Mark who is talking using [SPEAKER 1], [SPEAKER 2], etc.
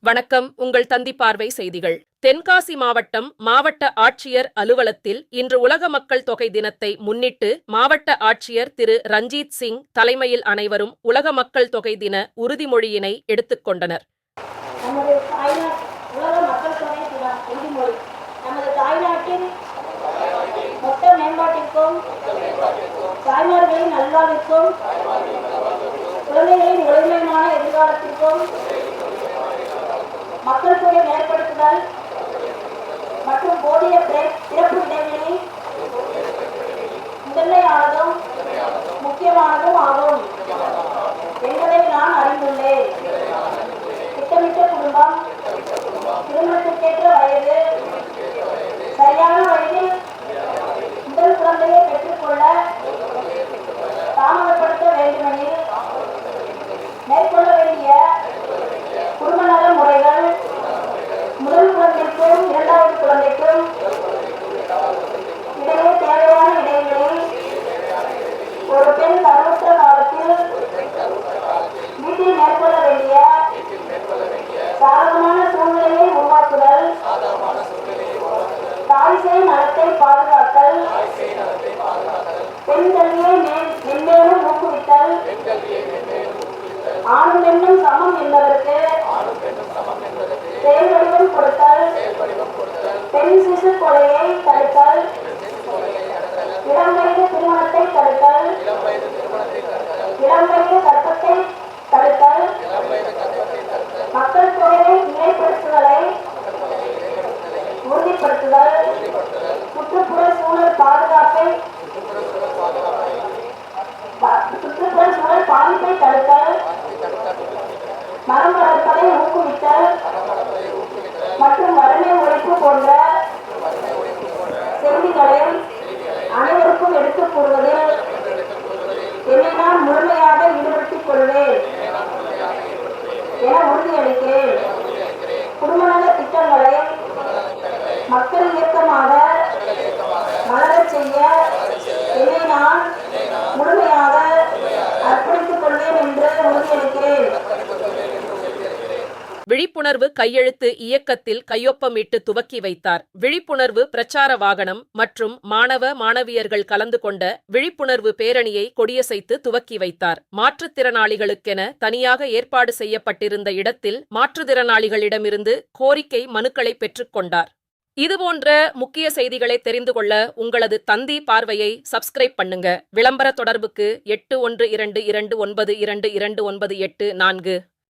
[SPEAKER 1] வணக்கம். உங்கள் தந்தி பார்வை செய்திகள். தென்காசி மாவட்டம் மாவட்ட ஆட்சியர் அலுவலத்தில் இன்று உலக மக்கள் தொகை தினத்தை முன்னிட்டு மாவட்ட ஆட்சியர் திரு ரஞ்சித் சிங் தலைமையில் அனைவரும் உலக மக்கள் தொகை தின உறுதிமொழியினை எடுத்துக் கொண்டனர்.
[SPEAKER 2] உலக மக்கள் தொகை தின உறுதிமொழி நமது தாய்நாட்டின் மொத்த மேம்பாட்டிற்கும் தாய்மார்களின் நல்வாழ்விற்கும் குழந்தைகளின் ஒளிமயமான எதிர்காலத்திற்கும் மக்கள் தொகை ஏற்படுத்துதல் மற்றும் போதிய பிறப்பு இடைவெளி முதன்மையானதும் முக்கியமானதும் ஆகும் என்பதை நான் அறிந்துள்ளேன். திட்டமிட்ட குடும்பம், திருமணத்திற்கேற்ற வயது, சரியான வயதில் முதல் குழந்தையை பெற்றுக்கொள்ள தாமதப்படுத்த வேண்டுமெனில் மேற்கொள்ள வேண்டிய குடும்ப நல முறைகள் முதல் குழந்தைக்கும் இரண்டாவது குழந்தைக்கும் இடையே தேவையான இடைவெளி, ஒரு பெண் கருவுற்ற காலத்தில் வீட்டில் மேற்கொள்ள வேண்டிய சாதகமான சூழ்நிலையை உருவாக்குதல், தாய்சேய் நலத்தை பாதுகாத்தல், பெண் கல்வியை மென்மேலும் ஊக்குவித்தல், ஆணும் பெண்ணும் சமம் என்பதற்கு செயல் வடிவம் கொடுத்தல், பெண் சிசு கொலையை தடுத்தல், இளம் வயது திருமணத்தை தடுத்தல், இளம் வயது கர்ப்பத்தை தடுத்தல், மக்கள் தொகையை நிலைப்படுத்துதலை உறுதிப்படுத்துதல், சுற்றுப்புற சூழல் பாதுகாப்பை தடுத்தல், மரம் வளர்ப்பதை ஊக்குவித்தல் மற்றும் வறுமை ஒழிப்பு போன்ற செய்திகளை அனைவருக்கும் எடுத்துக் கூறுவதில் என்னை நான் முழுமையாக ஈடுபடுத்திக் கொள்வேன் என உறுதியளிக்கிறேன். குடும்ப நல திட்டங்களை மக்கள் இயக்கமாக மலரச் செய்ய என்னை நான் முழுமையாக அர்ப்பணித்துக் கொள்வேன் என்று உறுதியளிக்கிறேன்.
[SPEAKER 1] விழிப்புணர்வு கையெழுத்து இயக்கத்தில் கையொப்பமிட்டு துவக்கி வைத்தார். விழிப்புணர்வு பிரச்சார வாகனம் மற்றும் மாணவ மாணவியர்கள் கலந்து கொண்ட விழிப்புணர்வு பேரணியை கொடியசைத்து துவக்கி வைத்தார். மாற்றுத்திறனாளிகளுக்கென தனியாக ஏற்பாடு செய்யப்பட்டிருந்த இடத்தில் மாற்றுத்திறனாளிகளிடமிருந்து கோரிக்கை மனுக்களை பெற்றுக் கொண்டார். இதுபோன்ற முக்கிய செய்திகளை தெரிந்து கொள்ள உங்களது தந்தி பார்வையை சப்ஸ்கிரைப் பண்ணுங்க. விளம்பர தொடர்புக்கு 8122292298 4